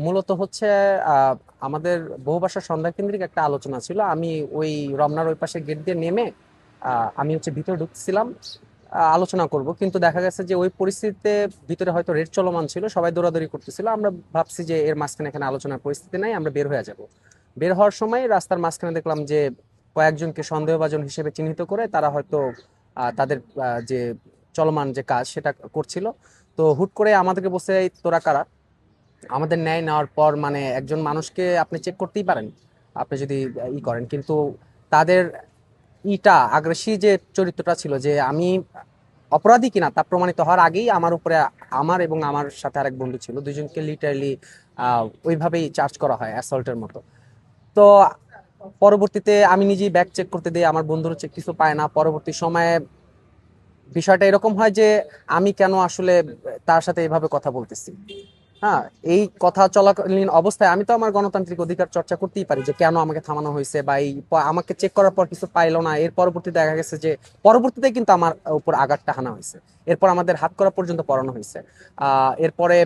মূলত হচ্ছে আমাদের বহুভাষা সন্ধ্যা কেন্দ্রিক একটা আলোচনা ছিল। আমি ওই রমনার ওই পাশে গেট দিয়ে নেমে আমি হচ্ছে ভিতরে ঢুকছিলাম আলোচনা করব, কিন্তু দেখা গেছে যে ওই পরিস্থিতিতে ভিতরে হয়তো রেড চলমান ছিল, সবাই দৌড়াদৌড়ি করতেছিল। আমরা ভাবছি যে এর মাঝখানে এখানে আলোচনার পরিস্থিতি নাই, আমরা বের হয়ে যাব। বের হওয়ার সময় রাস্তার মাঝখানে দেখলাম যে কয়েকজনকে সন্দেহভাজন হিসেবে চিহ্নিত করে তারা হয়তো তাদের যে চলমান যে কাজ সেটা করছিল। তো হুট করে আমাদেরকে বসে, "এই তোরা কারা?" আমাদের ন্যায় নেওয়ার পর মানে একজন মানুষকে আপনি চেক করতেই পারেন আপনি যদি করেন, কিন্তু তাদের আগ্রাসী যে চরিত্রটা ছিল, যে আমি অপরাধী কিনা তা প্রমাণিত হওয়ার আগেই আমার উপরে, আমার এবং আমার সাথে আরেক বন্ধু ছিল, দুজনকে লিটারালি ওইভাবেই চার্জ করা হয় অ্যাসল্টের মতো। তো পরবর্তীতে আমি নিজেই ব্যাগ চেক করতে দিই, আমার বন্ধুরা চেক কিছু পায় না। পরবর্তী সময়ে বিষয়টা এরকম হয় যে আমি কেন আসলে তার সাথে এভাবে কথা বলতেছি। হ্যাঁ, এই কথা চলাকালীন অবস্থায় আমি তো আমার গণতান্ত্রিক অধিকার চর্চা করতেই পারি যে কেন আমাকে থামানো হয়েছে, বা আমাকে চেক করার পর কিছু পাইলো না। এর পরবর্তীতে দেখা গেছে যে পরবর্তীতে কিন্তু আমার উপর আঘাতটা হানা হয়েছে। এরপর আমাদের হাত করা পর্যন্ত পড়ানো হয়েছে। এরপরে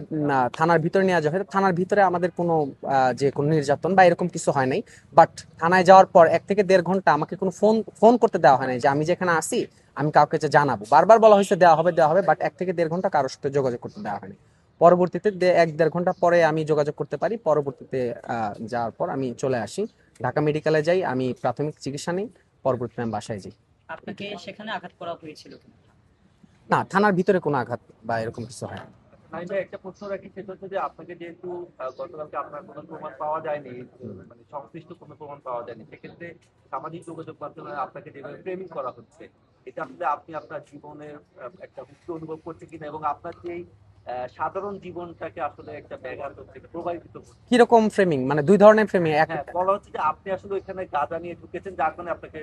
থানার ভিতরে নিয়ে যাওয়া হয়। থানার ভিতরে আমাদের কোনো যে কোনো নির্যাতন বা এরকম কিছু হয় নাই। বাট থানায় যাওয়ার পর 1 থেকে 1.5 ঘন্টা আমাকে কোনো ফোন ফোন করতে দেওয়া হয় নাই যে আমি যেখানে আসি আমি কাউকে যে জানাবো। বারবার বলা হয়েছে দেওয়া হবে দেওয়া হবে, বাট 1 থেকে 1.5 ঘন্টা কারোর সাথে যোগাযোগ করতে দেওয়া হয়নি। পরবর্তীতে 1-1.5 ঘন্টা পরে আমি যোগাযোগ করতে পারি। পরবর্তীতে যাওয়ার পর আমি চলে আসি, ঢাকা মেডিকেলে যাই, আমি প্রাথমিক চিকিৎসা নিই। পরবর্তীতে আমি বাসায় যাই। আপনাকে সেখানে আঘাত করা হয়েছিল কিনা? না, থানার ভিতরে কোনো আঘাত বা এরকম কিছু হয় না। নাই ভাই, একটা প্রশ্ন রাখি, সেটা হচ্ছে যে আপনাকে যেহেতু গতকালকে আপনার কোনো প্রমাণ পাওয়া যায়নি, মানে সংশ্লিষ্ট কোনো প্রমাণ পাওয়া যায়নি, সেক্ষেত্রে সামাজিক যোগাযোগ মাধ্যমে আপনাকে যেভাবে ফ্রেমিং করা হচ্ছে, এটা আসলে আপনি আপনার জীবনের একটা হুমকি অনুভব করছে কিনা, এবং আপনার যে সাধারণ জীবনটাকে আসলে একটা ব্যাঘাত হচ্ছে, এটা প্রভাবিত করছে? কিরকম ফ্রেমিং, মানে 2 ধরনের ফ্রেমিং এক? হ্যাঁ, বলা হচ্ছে যে আপনি আসলে ওইখানে গাঁজা নিয়ে ঢুকেছেন, যার কারণে আপনাকে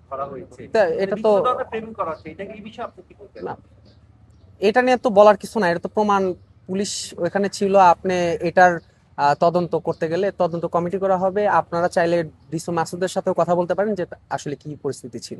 ধরা হয়েছে। মানে এটা তো বিভিন্ন ধরনের ফ্রেমিং করা হচ্ছে, এটা এই বিষয়ে আপনি কি বলবেন? না, এটা নিয়ে তো বলার কিছু না, এটা তো প্রমাণ। পুলিশ ওখানে ছিল। আপনি এটার তদন্ত করতে গেলে তদন্ত কমিটি করা হবে। আপনারা চাইলে ডিসো মাসুদের সাথেও কথা বলতে পারেন যে আসলে কি পরিস্থিতি ছিল।